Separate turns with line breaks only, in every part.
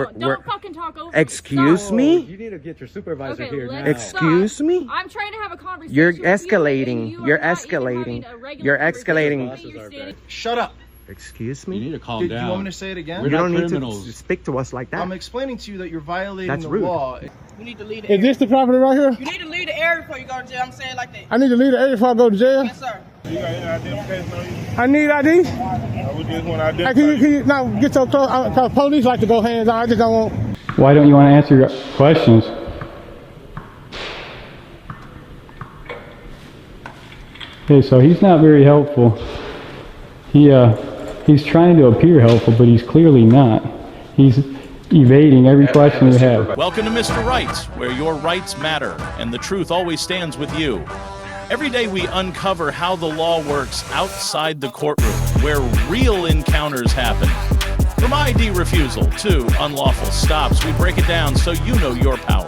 Don't fucking talk over
Excuse me?
You need to get your supervisor
Okay,
here now.
Excuse me?
I'm trying to have a conversation.
You're
with
escalating.
you,
You're
and
escalating.
you are not even having a regular
You're
conversation.
escalating.
You're
Shut up.
Excuse
You
me?
need to calm
Do
down.
you want me to say it again?
You don't need
criminals.
to speak to us like that.
I'm explaining to you that you're violating
That's
the
rude.
law.
You need to leave the
Is
area.
this the property right here?
You need to leave the area before you go to jail. I'm saying it like that.
I need to leave the area before I go to jail.
Yes, sir.
You got any identification on you?
I need ID.
I would just want to
Hey,
identify
can you now get so close? Cause police like to go hands on. I just don't want.
Why don't you want to answer your questions? Okay, so he's not very helpful. He's trying to appear helpful, but he's clearly not. He's evading every question we have.
Welcome to Mr. Rights, where your rights matter and the truth always stands with you. Every day we uncover how the law works outside the courtroom, where real encounters happen. From ID Refusal to unlawful stops, we break it down so you know your power.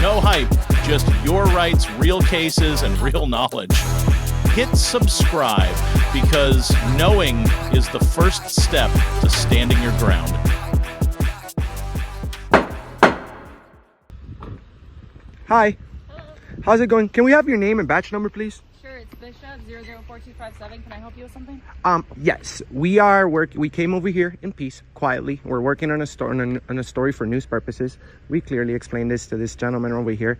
No hype, just your rights, real cases, and real knowledge. Hit subscribe, because knowing is the first step to standing your ground.
Hi.
Hello.
How's it going? Can we have your name and batch number, please?
Sure, it's Bishop 004257. Can I help you with something?
Yes, we came over here in peace, quietly. We're working on a story for news purposes. We clearly explained this to this gentleman over here.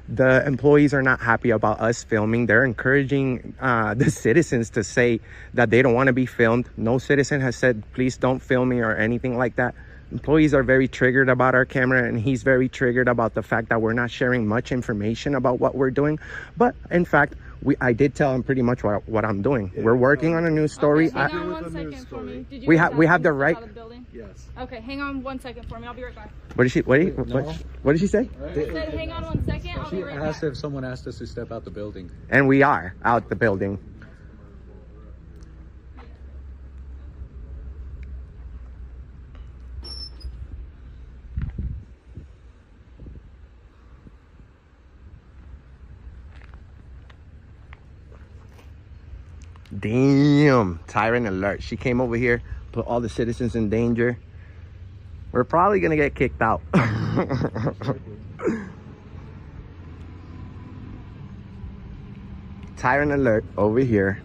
The employees are not happy about us filming. They're encouraging the citizens to say that they don't want to be filmed. No citizen has said, please don't film me or anything like that. Employees are very triggered about our camera, and he's very triggered about the fact that we're not sharing much information about what we're doing. But in fact, I did tell him pretty much what I'm doing. Yeah, we're working on a news story.
Okay, hang on 1 second for me. Did you
we have the right.
Yes.
Okay, hang on 1 second for me. I'll be right back.
What did she say?
I said, hang on 1 second. I'll be right back.
If someone asked us to step out the building.
And we are out the building. Damn, tyrant alert. She came over here, put all the citizens in danger. We're probably gonna get kicked out. Tyrant alert over here.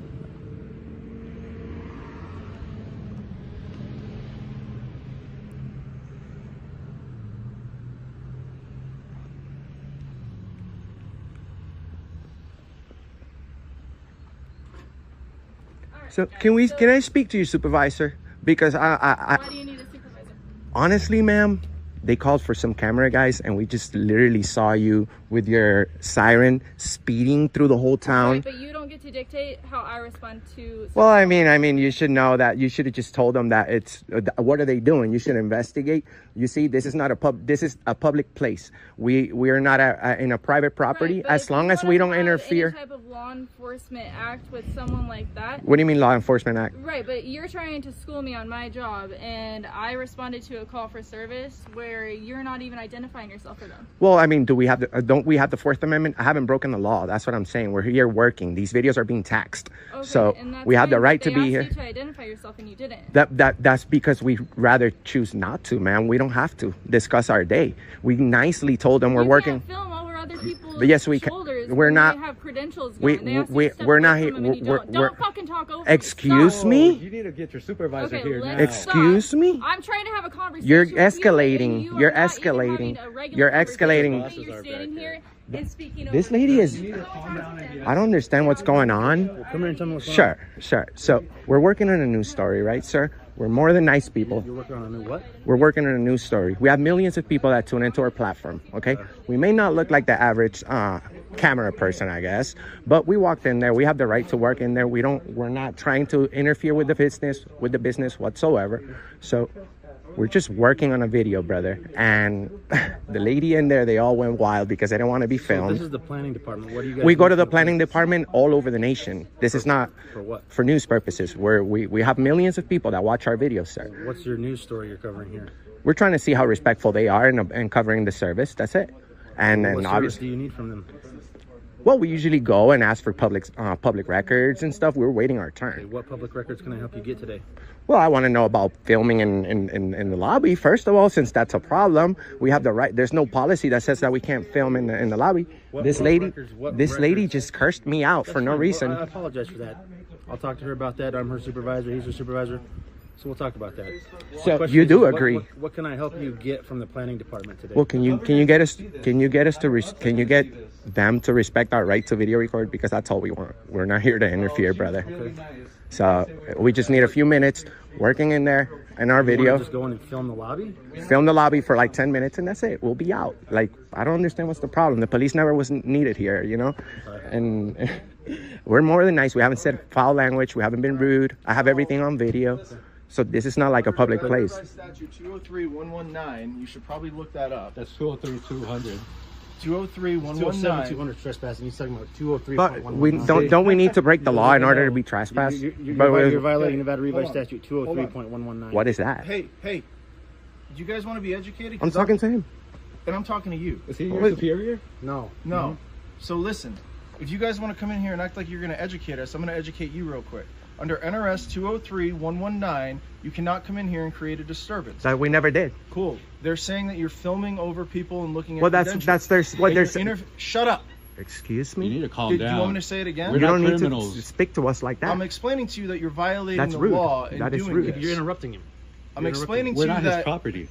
So can I speak to your supervisor? Because
Why do you need a supervisor?
honestly, ma'am, they called for some camera guys, and we just literally saw you with your siren speeding through the whole town.
Right, but you don't get to dictate how I respond to.
Well, I mean, you should know that. You should have just told them that it's. What are they doing? You should investigate. You see, this is not a pub. This is a public place. We are not in a private property.
Right, but
as
if
long
you
as we
wanna
don't
have
interfere.
Any type of law enforcement act with someone like that.
What do you mean, law enforcement act?
Right, but you're trying to school me on my job, and I responded to a call for service where you're not even identifying yourself for them.
Well, I mean, don't we have the Fourth Amendment? I haven't broken the law. That's what I'm saying. We're here working. These videos are being taxed.
Okay,
So
and that's
we have the
fine,
right
but
to
they
be
asked
here.
you to identify yourself, and you didn't.
That's because we rather choose not to, man. We don't have to discuss our day. We nicely told them we're working.
Can't film over other people's
But yes, we can.
shoulders
We're
when
not.
They have credentials.
We
going. They ask you
we
to step
we're
away
not
from
here.
them and you don't fucking talk over.
Excuse
Stop.
me.
You need to get your supervisor
Okay,
here
let's
now.
Excuse me.
I'm trying to have a conversation.
You're
with you, and
escalating.
you are
You're
not even
escalating.
having a regular
You're
conversation.
escalating.
You're standing here and speaking
This
over
lady
me.
is. I don't understand what's going on.
Come here and tell me what's going on.
Sure. So we're working on a news story, right, sir? We're more than nice people.
You're working on a new what?
We're working on a news story. We have millions of people that tune into our platform, okay? We may not look like the average camera person, I guess, but we walked in there. We have the right to work in there. We're not trying to interfere with the business whatsoever. So we're just working on a video, brother. And the lady in there, they all went wild because they don't want to be filmed.
So this is the planning department. What do you guys
We go
do
to
for
the planning department all over the nation. This is not
For what?
for news purposes. We have millions of people that watch our videos, sir.
What's your news story you're covering here?
We're trying to see how respectful they are in covering the service. That's it. And
What service
obviously,
do you need from them?
Well, we usually go and ask for public records and stuff. We're waiting our
Okay,
turn.
what public records can I help you get today?
Well, I want to know about filming in the lobby, first of all, since that's a problem. We have the right. There's no policy that says that we can't film in the lobby.
What
This lady
records?
just cursed me out for no
Fine.
reason.
Well, I apologize for that. I'll talk to her about that. I'm her supervisor. He's her supervisor. So we'll talk about that.
So
Question
you
is,
do
what-
agree?
What can I help you get from the planning department today?
Well, can you get them to respect our right to video record, because that's all we want. We're not here to interfere, brother. So we just need a few minutes working in there in our
You wanna
video.
just go in and film the lobby?
Film the lobby for like 10 minutes and that's it. We'll be out. Like, I don't understand what's the problem. The police never was needed here, you know? And we're more than nice. We haven't said foul language. We haven't been rude. I have everything on video. So this is not like a public place.
Statute 203-119. You should probably look that up.
That's 203-200.
203-119.
200 trespassing. He's talking about 203.
But we don't we need to break the law in order to be trespassed?
You're violating Nevada Revised Statute 203.119.
What is that?
Hey, do you guys want to be educated?
I'm talking to him.
And I'm talking to you.
Is he your superior?
No.
No. So listen, if you guys want to come in here and act like you're going to educate us, I'm going to educate you real quick. Under NRS 203-119, you cannot come in here and create a disturbance.
That we never did.
Cool. They're saying that you're filming over people and looking at
Well, that's their what they're saying.
Shut up.
Excuse
You
me.
need to calm
Do
down.
you want me to say it again?
We're
You
not
don't need
criminals.
to speak to us like that.
I'm explaining to you that you're violating
That's
the
rude.
law and
That is
doing
rude.
this.
You're interrupting him.
I'm explaining
We're
to you
not his
that
property.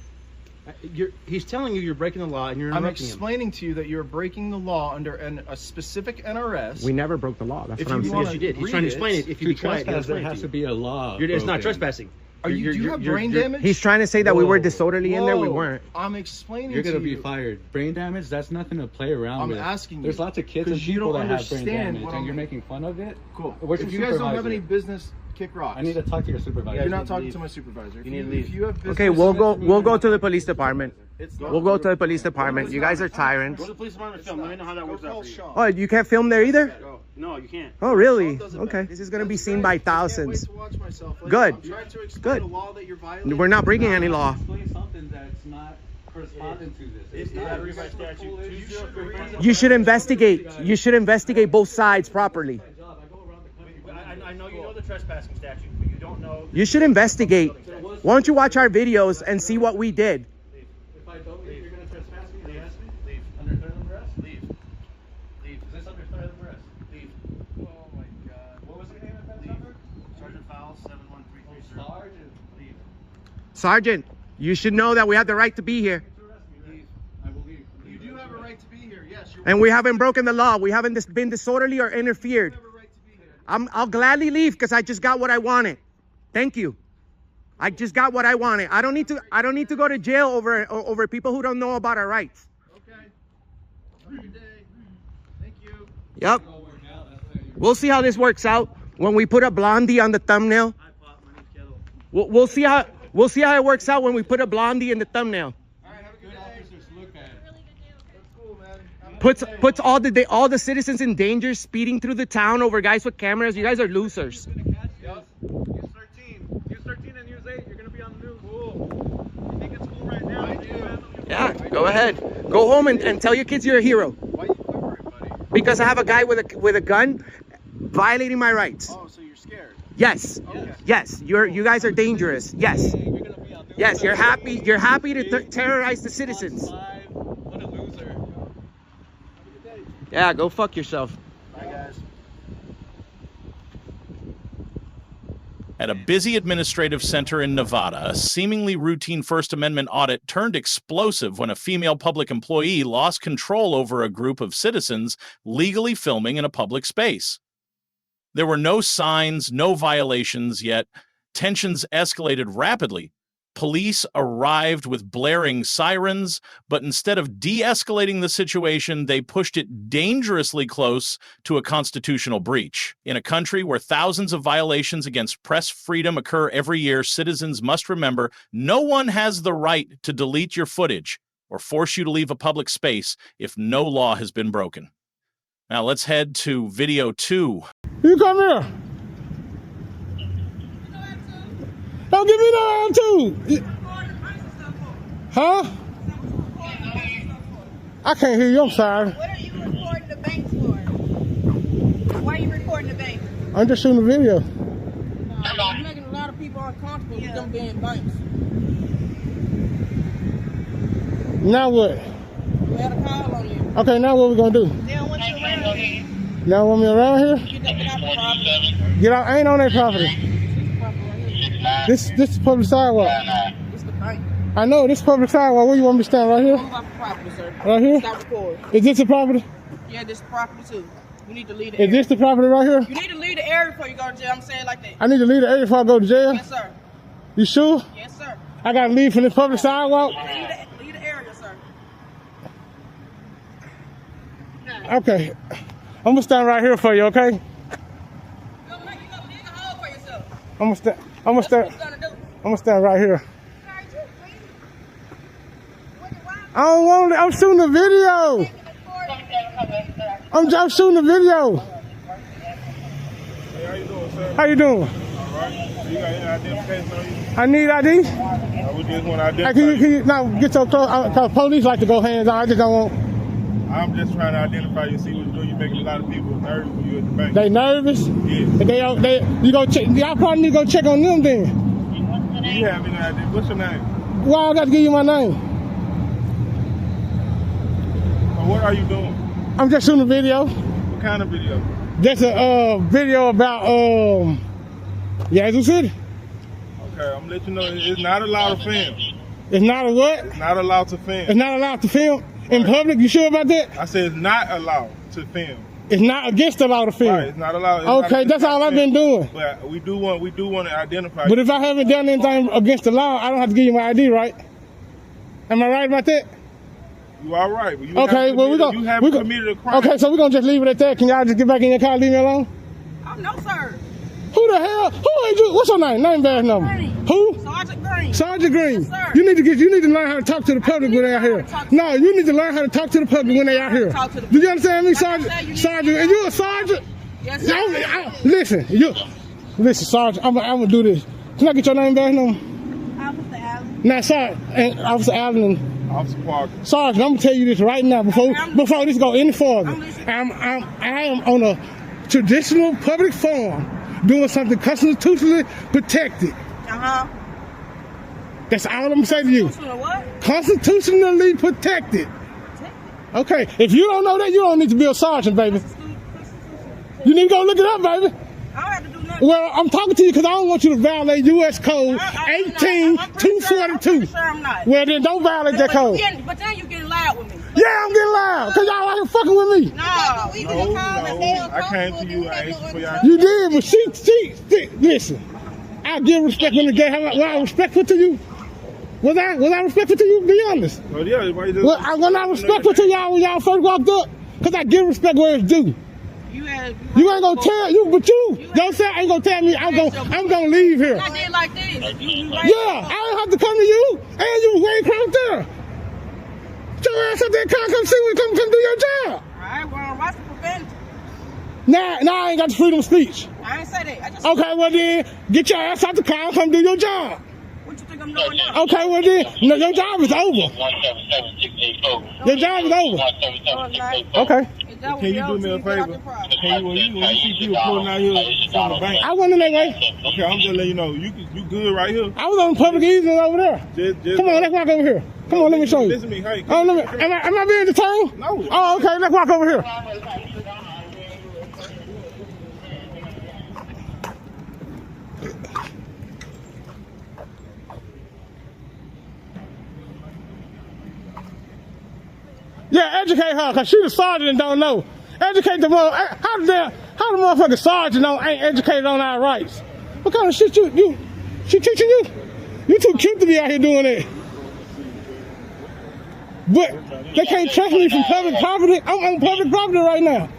He's telling you you're breaking the law and you're
I'm
interrupting him.
explaining to you that you're breaking the law under a specific NRS.
We never broke the law. That's
If
what I'm
you
saying.
Yes, you did. He's
read
trying to
it.
explain it. If you
To
be quiet, he'll
trespass, there
explain it
has
to
to
you.
be a law.
It's not
broken.
trespassing.
Do you have brain damage?
He's trying to say that we were
Whoa.
disorderly in there. We
Whoa.
weren't.
I'm explaining
You're
to
gonna be
you.
fired. Brain damage? That's nothing to play around
I'm
with.
asking you,
There's lots of kids and
'cause you
people
don't
that have brain
understand
damage,
what
and
I'm-
you're making fun of it.
Cool.
What's
If
your
you guys don't have
supervisor?
any business, kick rocks.
I need to talk to your supervisor.
You're
guys
not
need to
talking
leave.
to my supervisor. If
You need to leave.
If you have business,
Okay, we'll go to the police department.
It's
We'll go to the police department. You guys are tyrants.
Go to the police department and film. Let me know how that works out for you.
Oh, you can't film there either?
No, you can't.
Oh, really? Okay. This is gonna be seen by thousands. Good.
I'm trying to explain
Good.
the law that you're violating.
We're not breaking any law.
Explain something that's not corresponding to this. It's not
Revised statute.
You should investigate. You should investigate both sides properly.
I know you know the trespassing statute, but you don't know.
You should investigate. Why don't you watch our videos and see what we did?
If I don't leave, you're gonna trespass me?
Leave. Leave. Under threat of arrest? Leave. Leave. Is this under threat of arrest? Leave.
Oh my God.
What was the name of that number? Sergeant Fowles, 71330.
Sergeant.
Leave.
Sergeant, you should know that we have the right to be here.
Leave.
I will leave.
You do have a right to be here. Yes.
And we haven't broken the law. We haven't been disorderly or interfered.
You have a right to be here.
I'll gladly leave because I just got what I wanted. Thank you. I just got what I wanted. I don't need to go to jail over people who don't know about our rights.
Okay. Have a good day. Thank you.
Yep. We'll see how this works out when we put a blondie on the thumbnail. We'll see how it works out when we put a blondie in the thumbnail.
All right. Have a good day.
Officers look at it.
That's cool, man.
Puts all the citizens in danger, speeding through the town over guys with cameras. You guys are losers.
Use 13 and use 8. You're gonna be on the news. Cool. You think it's cool right now? I do.
Yeah, go ahead. Go home and tell your kids you're a hero.
Why you quivering, buddy?
Because I have a guy with a gun violating my rights.
Oh, so you're scared?
Yes.
Okay.
Yes. You guys are dangerous. Yes. Yes. You're happy to terrorize the citizens.
What a loser.
Yeah. Go fuck yourself.
Bye, guys.
At a busy administrative center in Nevada, a seemingly routine First Amendment audit turned explosive when a female public employee lost control over a group of citizens legally filming in a public space. There were no signs, no violations, yet tensions escalated rapidly. Police arrived with blaring sirens, but instead of de-escalating the situation, they pushed it dangerously close to a constitutional breach. In a country where thousands of violations against press freedom occur every year, citizens must remember no one has the right to delete your footage or force you to leave a public space if no law has been broken. Now let's head to video 2.
You come here. Don't give me no attitude. Huh? I can't hear you. I'm sorry.
What are you recording the bank for?
I'm just shooting a video.
You're making a lot of people uncomfortable with them being banks.
Now what?
We had a call on you.
Okay, now what we gonna do?
They don't want you around here.
Now want me around here?
Get out the property.
Get out, I ain't on that property. This is public sidewalk.
It's the bank.
I know, this is public sidewalk. Where you want me to stand, right here?
Move off the property, sir.
Right here?
Stop recording.
Is this the property?
Yeah, this is property too. You need to leave the
Is
area.
this the property right here?
You need to leave the area before you go to jail. I'm saying it like that.
I need to leave the area before I go to jail?
Yes, sir.
You sure?
Yes, sir.
I gotta leave from this public sidewalk?
Leave the area, sir.
Okay. I'm gonna stand right here for you, okay?
You gonna dig a hole for yourself.
I'm
That's what you're gonna do.
gonna stand right here. I don't want it. I'm shooting a video. I'm shooting a video.
Hey, how you doing, sir?
How you doing?
All right. You got any identification on you?
I need ID.
We just want to identify
Hey, can you now get your clothes? Cause police like to go hands on. I just don't want.
I'm just trying to identify you, see what you're doing. You're making a lot of people nervous when you're at the bank.
They nervous?
Yeah.
You go check. Y'all probably need to go check on them then.
You have any idea? What's your name?
Why I got to give you my name?
What are you doing?
I'm just shooting a video.
What kind of video?
That's a video about Yazoo City.
Okay, I'm gonna let you know it's not allowed to film.
It's not a what?
It's not allowed to film.
It's not allowed to film in public. You sure about that?
I said it's not allowed to film.
It's not against the law to film.
Right, it's not allowed.
Okay, that's all I've been doing.
But we do want to identify.
But if I haven't done anything against the law, I don't have to give you my ID, right? Am I right about that?
You are right. But you
Okay, well
you haven't committed a crime.
Okay, so we're gonna just leave it at that. Can y'all just get back in your car and leave me alone?
Oh, no, sir.
Who the hell? Who is you? What's your name? Name, badge number.
Green.
Who?
Sergeant Green.
Sergeant Green.
Yes, sir.
You need to learn how to talk to the public when they're out here. No, you need to learn how to talk to the public when they're out here. Do you understand me, Sergeant? Sergeant, and you a sergeant?
Yes, sir.
Listen, Sergeant. I'm gonna do this. Can I get your name, badge number?
Officer Allen.
Now, Sergeant, and Officer Allen and
Officer Parker.
Sergeant, I'm gonna tell you this right now before this go any further. I am on a traditional public forum doing something constitutionally protected. That's all I'm gonna say to you.
What?
Constitutionally protected. Okay, if you don't know that, you don't need to be a sergeant, baby. You need to go look it up, baby.
I don't have to do nothing.
Well, I'm talking to you because I don't want you to violate U.S. Code 18242.
Sure I'm not.
Well, then don't violate that code.
But then you getting loud with me.
Yeah, I'm getting loud because y'all out here fucking with me.
No.
I came to you. I asked you for your.
You did, but she listen. I give respect when the gay. Was I respectful to you? Was I respectful to you? Be honest.
Well, yeah.
When I respectful to y'all when y'all first walked up, because I give respect where it's due. You ain't gonna tell you, but don't say ain't gonna tell me I'm gonna leave here.
I did like this.
Yeah, I ain't have to come to you, and you was way across there. Get your ass up there, come see me, come do your job.
Alright, well, watch the profanity.
Nah, I ain't got the freedom of speech.
I ain't say that.
Okay, well then, get your ass out the car and come do your job.
What you think I'm doing now?
Okay, well then, no, your job is over. Your job is over. Okay.
Can you do me a favor? When you see people pulling out here from the bank?
I went in that way.
Okay, I'm just letting you know. You good right here.
I was on public easement over there. Come on, let's walk over here. Come on, let me show you.
Listen to me, hey.
Am I being detained?
No.
Oh, okay, let's walk over here. Yeah, educate her, because she the sergeant and don't know. Educate the mother. How the motherfucking sergeant ain't educated on our rights? What kind of shit she teaching you? You too cute to be out here doing that. But they can't trust me from public property. I'm on public property right now.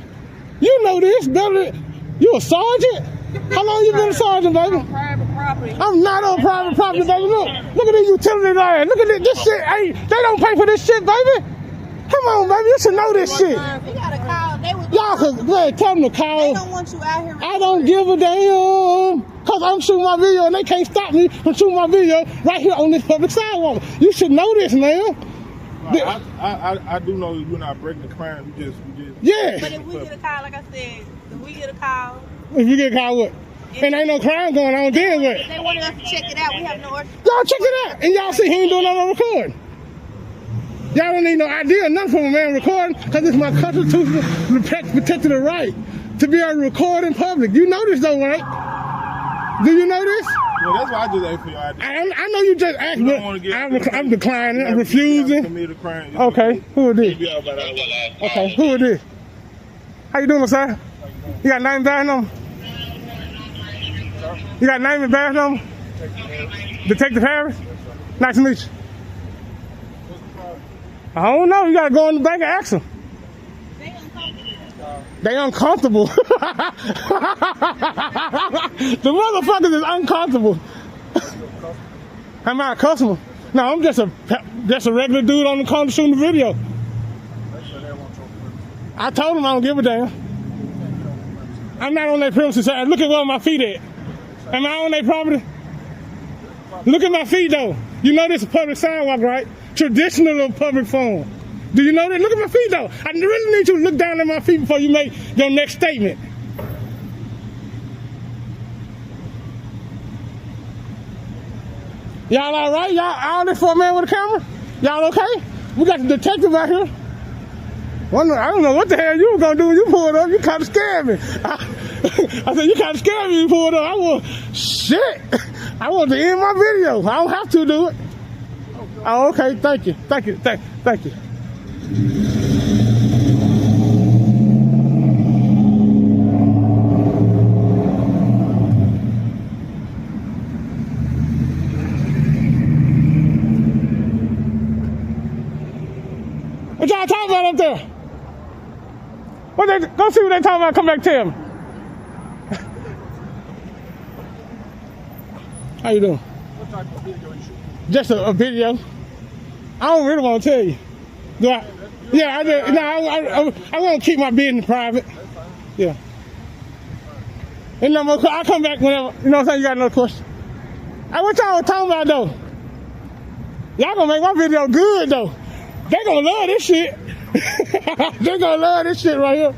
You know this better. You a sergeant? How long you been a sergeant, baby?
On private property.
I'm not on private property, baby. Look at these utility lines. Look at this shit. Hey, they don't pay for this shit, baby. Come on, baby, you should know this shit.
You gotta call.
Y'all could tell them to call.
They don't want you out here.
I don't give a damn. Because I'm shooting my video and they can't stop me from shooting my video right here on this public sidewalk. You should know this, man.
I do know you're not breaking the crime. You just
yeah.
But if we get a call, like I said, if we get a call,
If you get caught with. And ain't no crime going on then what?
If they wanted us to check it out, we have no order.
Y'all check it out. And y'all see he ain't doing no recording. Y'all don't need no idea, nothing from a man recording, because it's my constitutional protected right to be able to record in public. You know this though, right? Do you know this?
Well, that's why I just asked for your ID.
I know you just asked, but I'm declining, I'm refusing. Okay, who is this? Okay, who is this? How you doing, sir? You got name and badge number? You got name and badge number? Detective Harris? Nice to meet you. I don't know. You gotta go in the bank and ask them. They uncomfortable. The motherfuckers is uncomfortable. Am I a customer? No, I'm just a regular dude on the corner shooting the video. I told them I don't give a damn. I'm not on their premises. Look at where my feet at. Am I on their property? Look at my feet though. You know this is a public sidewalk, right? Traditional public form. Do you know that? Look at my feet though. I really need you to look down at my feet before you make your next statement. Y'all all right? Y'all all this for a man with a camera? Y'all okay? We got the detective out here. Well, I don't know what the hell you were gonna do when you pulled up. You kind of scared me. I said, you kind of scared me when you pulled up. Shit. I want to end my video. I don't have to do it. Oh, okay. Thank you. Thank you. Thank you. What y'all talking about up there? Go see what they talking about. Come back tell me. How you doing?
What type of video you shooting?
Just a video. I don't really want to tell you. Do I? Yeah, I want to keep my business private. Yeah. And I'll come back whenever. You know what I'm saying? You got another question? Hey, what y'all talking about though? Y'all gonna make my video good though. They gonna love this shit. They gonna love this shit right here.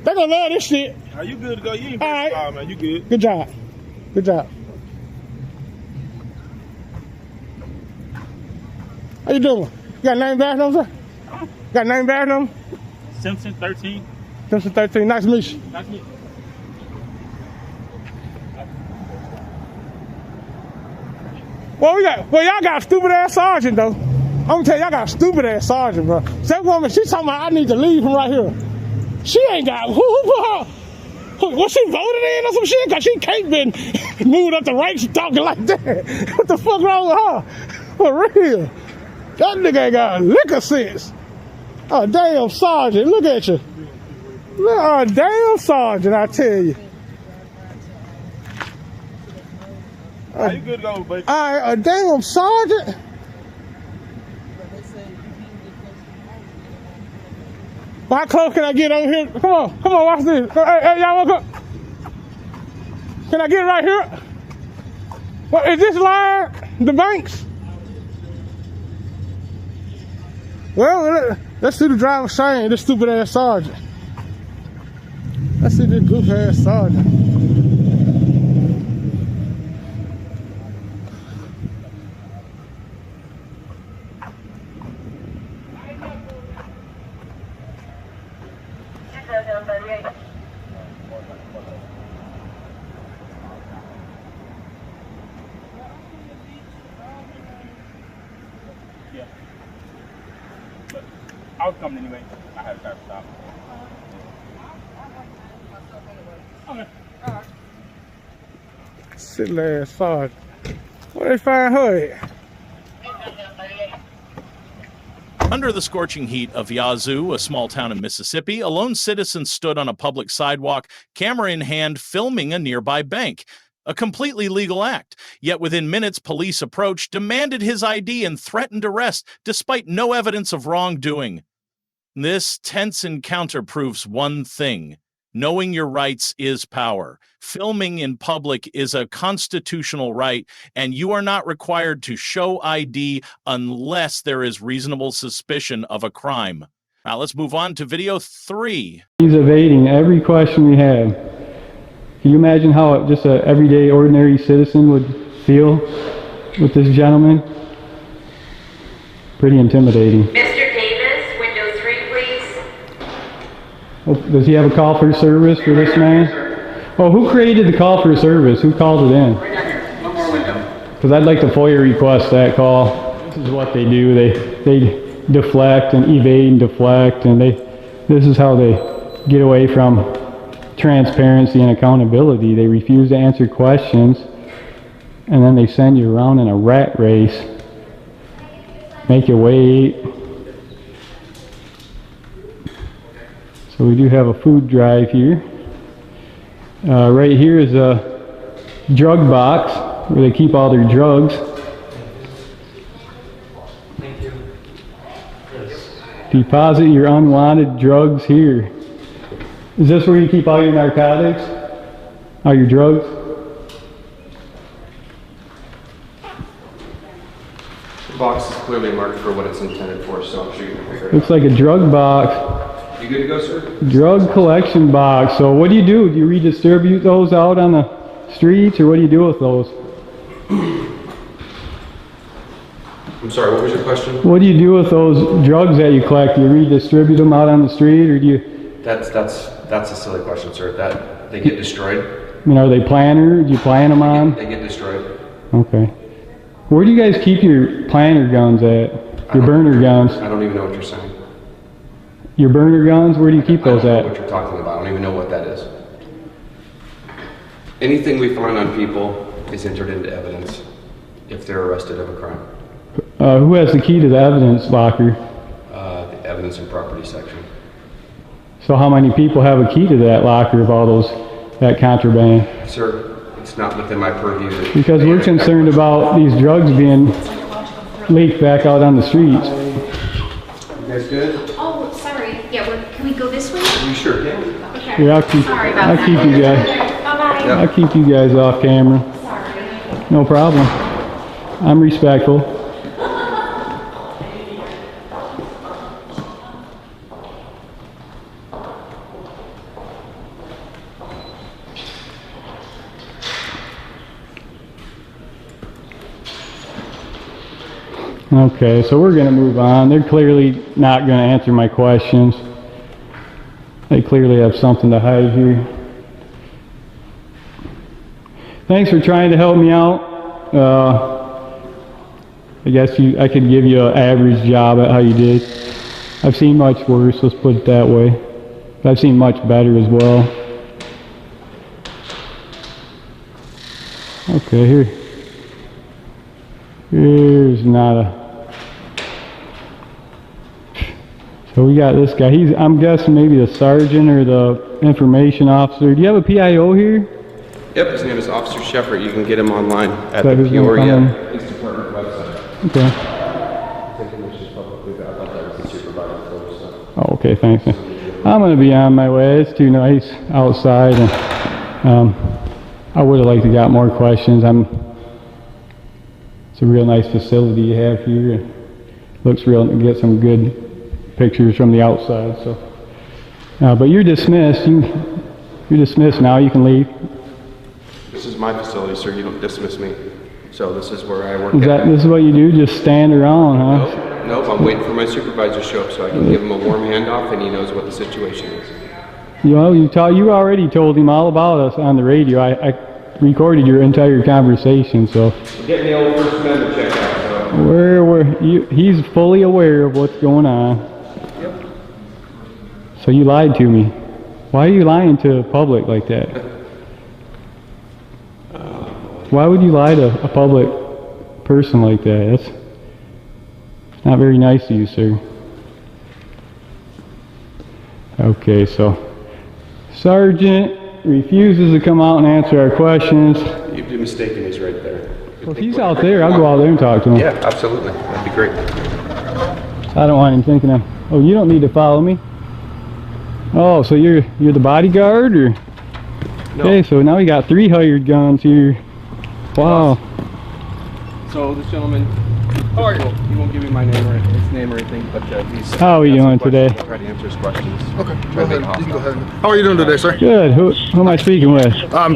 They gonna love this shit.
Are you good to go? You ain't
all right,
man. You good?
Good job. Good job. How you doing? You got a name badge number, sir? Got a name badge number?
Simpson 13.
Simpson 13. Nice to meet you.
Nice to meet you.
Well, y'all got a stupid ass sergeant though. I'm gonna tell y'all got a stupid ass sergeant, bro. That woman, she talking about I need to leave from right here. She ain't got who put her? Was she voted in or some shit? Cause she can't been moved up the ranks talking like that. What the fuck wrong with her? For real. That nigga ain't got liquor sense. Oh, damn sergeant, look at you. Oh, damn sergeant, I tell you.
Are you good to go, baby?
All right, a damn sergeant. How close can I get over here? Come on, watch this. Hey, y'all wanna come? Can I get right here? What is this line? The banks? Well, let's see the driver saying this stupid ass sergeant. Let's see this goof ass sergeant.
Yeah. But I was coming anyway. I had to stop. Okay. All right.
Silly ass sergeant. Where they find her at?
Under the scorching heat of Yazoo, a small town in Mississippi, a lone citizen stood on a public sidewalk, camera in hand, filming a nearby bank. A completely legal act. Yet within minutes, police approached, demanded his ID, and threatened arrest, despite no evidence of wrongdoing. This tense encounter proves one thing. Knowing your rights is power. Filming in public is a constitutional right, and you are not required to show ID unless there is reasonable suspicion of a crime. Now let's move on to video 3.
He's evading every question we have. Can you imagine how just a everyday, ordinary citizen would feel with this gentleman? Pretty intimidating.
Mr. Davis, window 3, please.
Oh, does he have a call for service for this man? Oh, who created the call for service? Who called it in?
One more window.
Because I'd like to FOIA request that call. This is what they do. They deflect and evade and deflect, and this is how they get away from transparency and accountability. They refuse to answer questions, and then they send you around in a rat race, make you wait. So we do have a food drive here. Right here is a drug box where they keep all their drugs.
Thank you.
Deposit your unwanted drugs here. Is this where you keep all your narcotics? All your drugs?
The box is clearly marked for what it's intended for, so I'm sure you can figure it out.
Looks like a drug box.
You good to go, sir?
Drug collection box. So what do you do? Do you redistribute those out on the streets, or what do you do with those?
I'm sorry, what was your question?
What do you do with those drugs that you collect? Do you redistribute them out on the street, or do you...
That's a silly question, sir. That they get destroyed.
I mean, are they planter? Do you plan them on?
They get destroyed.
Okay. Where do you guys keep your planter guns at? Your burner guns?
I don't even know what you're saying.
Your burner guns? Where do you keep those
I don't
at?
know what you're talking about. I don't even know what that is. Anything we find on people is entered into evidence if they're arrested of a crime.
Who has the key to the evidence locker?
The evidence and property section.
So how many people have a key to that locker of all that contraband?
Sir, it's not within my purview.
Because we're concerned about these drugs being leaked back out on the streets.
You guys good?
Oh, sorry. Yeah, can we go this way?
You sure can.
Okay.
Yeah,
Sorry about that.
I'll keep you guys.
Bye-bye.
Yep.
I'll keep you guys off camera.
Sorry.
No problem. I'm respectful. Okay, so we're going to move on. They're clearly not going to answer my questions. They clearly have something to hide here. Thanks for trying to help me out. I guess I could give you an average job at how you did. I've seen much worse, let's put it that way. But I've seen much better as well. Okay, here's not a... So we got this guy. I'm guessing maybe the sergeant or the information officer. Do you have a PIO here?
Yep, his name is Officer Shepard. You can get him online at
That
the
who's gonna
Peoria
come
Police Department website.
Okay.
I think it was just publicly, but I thought that was the supervisor first. So.
Oh, okay, thanks. I'm going to be on my way. It's too nice outside. And, I would have liked to got more questions. It's a real nice facility you have here. It looks real, to get some good pictures from the outside. So, but you're dismissed. You're dismissed now. You can leave.
This is my facility, sir. You don't dismiss me. So this is where I work.
This is what you do? Just stand around, huh?
Nope. I'm waiting for my supervisor to show up so I can give him a warm handoff and he knows what the situation is.
You know, you already told him all about us on the radio. I recorded your entire conversation, so.
Get the old First Amendment checked out. So.
He's fully aware of what's going on.
Yep.
So you lied to me. Why are you lying to the public like that? Why would you lie to a public person like that? That's not very nice of you, sir. Okay, so Sergeant refuses to come out and answer our questions.
You'd be mistaken, he's right there.
Well, if he's out there, I'll go out there and talk to him.
Yeah, absolutely. That'd be great.
I don't want him thinking oh, you don't need to follow me. Oh, so you're the bodyguard, or?
No.
Okay, so now we got 3 hired guns here. Wow.
So this gentleman
How are you?
He won't give me my name or his name or anything, but he's.
How are we doing today?
I'll try to answer his questions.
Okay, go ahead. You can go ahead. How are you doing today, sir?
Good. Who am I speaking with?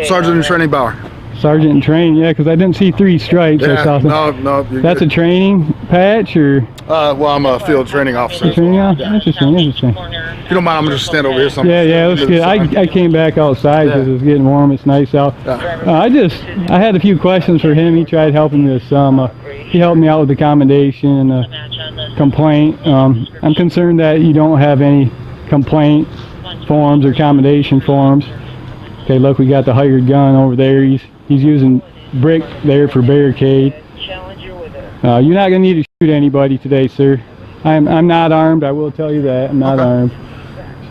Sergeant in Training Bauer.
Sergeant in training, yeah, because I didn't see 3 stripes.
Yeah,
I saw
no.
That's a training patch, or?
Well, I'm a field training officer.
Training officer? Yeah. Interesting.
If you don't mind, I'm gonna just stand over here.
Yeah, let's get. I came back outside because it's getting warm. It's nice out. I had a few questions for him. He tried helping me with some. He helped me out with the commendation and the complaint. I'm concerned that you don't have any complaint forms or commendation forms. Okay, look, we got the hired gun over there. He's using brick there for barricade. You're not gonna need to shoot anybody today, sir. I'm not armed. I will tell you that I'm not armed.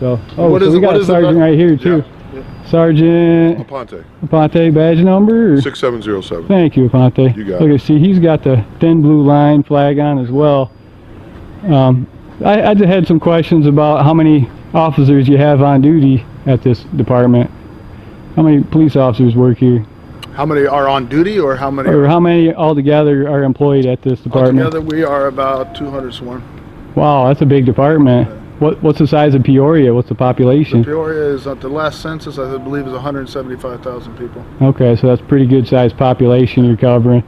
So, we got a sergeant right here too. Yeah. Sergeant Aponte, badge number?
6707.
Thank you, Aponte.
You got
Look,
it.
see, he's got the thin blue line flag on as well. I just had some questions about how many officers you have on duty at this department. How many police officers work here?
How many are on duty, or how many?
Or how many altogether are employed at this department?
Altogether, we are about 200 sworn.
Wow, that's a big department. What's the size of Peoria? What's the population?
Peoria is, at the last census, I believe, is 175,000 people.
Okay, so that's a pretty good sized population you're covering.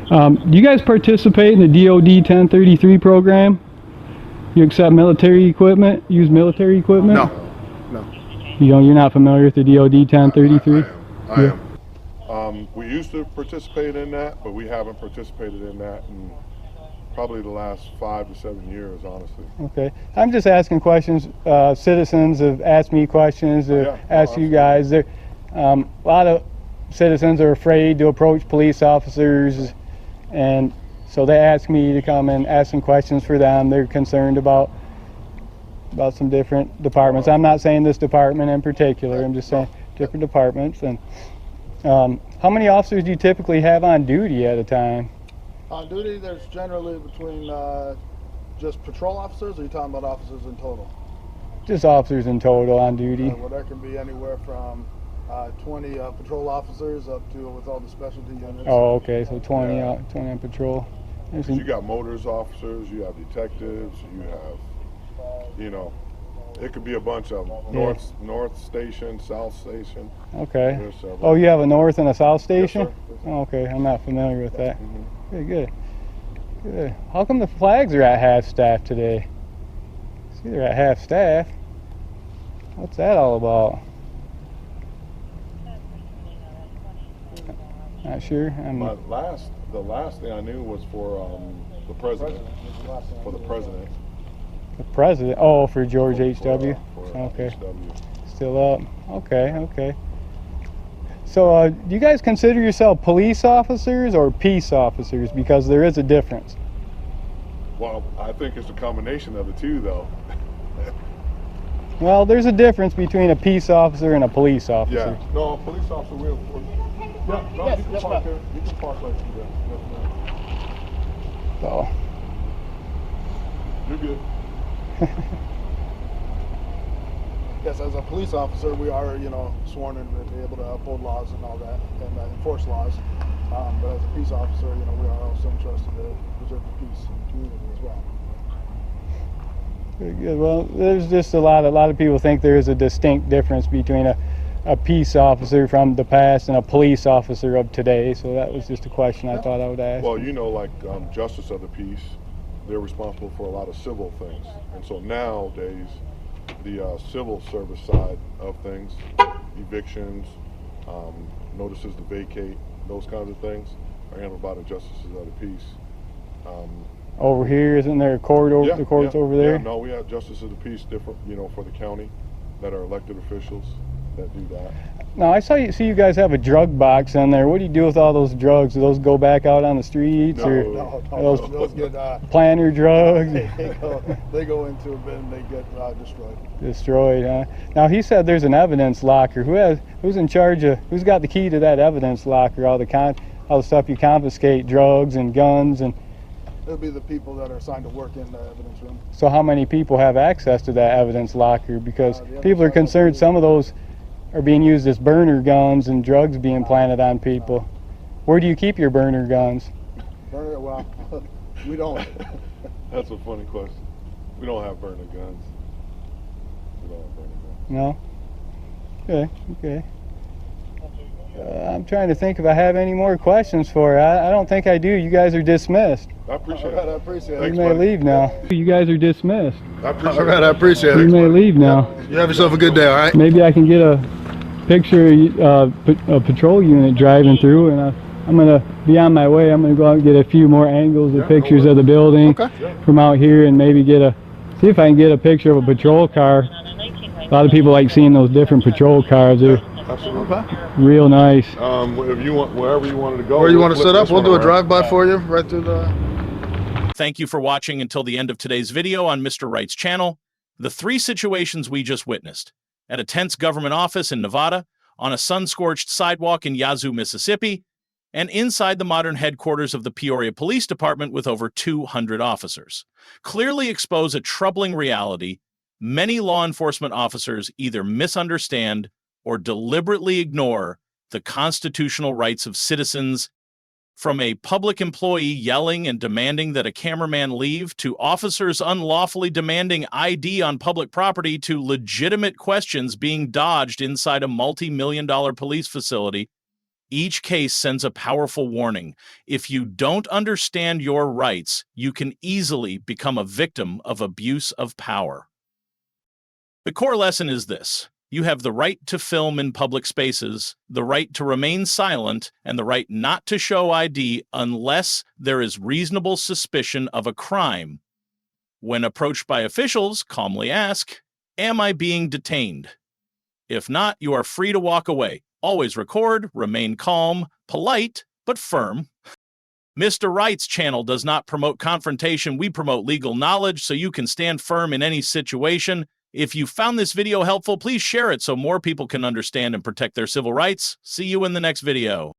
Do you guys participate in the DOD 1033 program? You accept military equipment? Use military equipment?
No.
You're not familiar with the DOD 1033?
I am. We used to participate in that, but we haven't participated in that in probably the last 5 to 7 years, honestly.
Okay, I'm just asking questions. Citizens have asked me questions, asked you guys. A lot of citizens are afraid to approach police officers, and so they ask me to come and ask some questions for them. They're concerned about some different departments. I'm not saying this department in particular, I'm just saying different departments. And how many officers do you typically have on duty at a time?
On duty, there's generally between just patrol officers, or are you talking about officers in total?
Just officers in total on duty.
Well, there can be anywhere from 20 patrol officers up to, with all the specialty units.
Oh, okay, so 20 on patrol.
You got motors officers, you have detectives, you have, it could be a bunch of them. North station, south station.
Okay. Oh, you have a north and a south station?
Yes, sir.
Oh, okay, I'm not familiar with that. Good. How come the flags are at half staff today? See, they're at half staff. What's that all about? Not sure.
The last thing I knew was for the president. For the president.
The president? Oh, for George H.W.
Okay.
Still up. Okay. So, do you guys consider yourself police officers or peace officers? Because there is a difference.
Well, I think it's a combination of the two, though.
Well, there's a difference between a peace officer and a police officer.
Yeah. No, a police officer will. You can park there. You can park right through there.
So.
You're good.
Yes, as a police officer, we are, sworn in to be able to uphold laws and all that, and enforce laws. But as a peace officer, we are also entrusted to preserve the peace in the community as well.
Very good. Well, there's just a lot of people think there is a distinct difference between a peace officer from the past and a police officer of today. So that was just a question I thought I would ask.
Well, like justice of the peace, they're responsible for a lot of civil things, and so nowadays the civil service side of things, evictions, notices to vacate, those kinds of things are handled by the justices of the peace.
Over here, isn't there a court over the court's over there?
Yeah, no, we have justices of the peace different, for the county that are elected officials that do that.
Now I see you guys have a drug box in there. What do you do with all those drugs? Do those go back out on the streets,
No, those get
planter drugs?
They go into a bin and they get destroyed.
Destroyed, huh? Now he said there's an evidence locker. Who's in charge of? Who's got the key to that evidence locker? All the stuff you confiscate, drugs and guns and.
It'll be the people that are assigned to work in the evidence room.
So how many people have access to that evidence locker? Because people are concerned some of those are being used as burner guns and drugs being planted on people. Where do you keep your burner guns?
Well, We don't.
That's a funny question. We don't have burning guns. We don't have burning guns.
No? Okay, okay. I'm trying to think if I have any more questions for you. I don't think I do. You guys are dismissed.
I appreciate it.
I appreciate it.
You may leave now. You guys are dismissed.
I appreciate
All right, I appreciate
You
it.
may leave now.
You have yourself a good day, all right?
Maybe I can get a picture of a patrol unit driving through, and I'm going to be on my way. I'm going to go out and get a few more angles of pictures of the building from out here, and maybe see if I can get a picture of a patrol car. A lot of people like seeing those different patrol cars. They're real nice.
If you want, wherever you wanted to go.
Where you want to set up, we'll do a drive-by for you right through the...
Thank you for watching until the end of today's video on Mr. Wright's channel. The 3 situations we just witnessed: at a tense government office in Nevada, on a sun-scorched sidewalk in Yazoo, Mississippi, and inside the modern headquarters of the Peoria Police Department with over 200 officers, clearly expose a troubling reality. Many law enforcement officers either misunderstand or deliberately ignore the constitutional rights of citizens. From a public employee yelling and demanding that a cameraman leave, to officers unlawfully demanding ID on public property, to legitimate questions being dodged inside a multi-million-dollar police facility, each case sends a powerful warning. If you don't understand your rights, you can easily become a victim of abuse of power. The core lesson is this: you have the right to film in public spaces, the right to remain silent, and the right not to show ID unless there is reasonable suspicion of a crime. When approached by officials, calmly ask, "Am I being detained?" If not, you are free to walk away. Always record, remain calm, polite, but firm. Mr. Wright's channel does not promote confrontation. We promote legal knowledge so you can stand firm in any situation. If you found this video helpful, please share it so more people can understand and protect their civil rights. See you in the next video.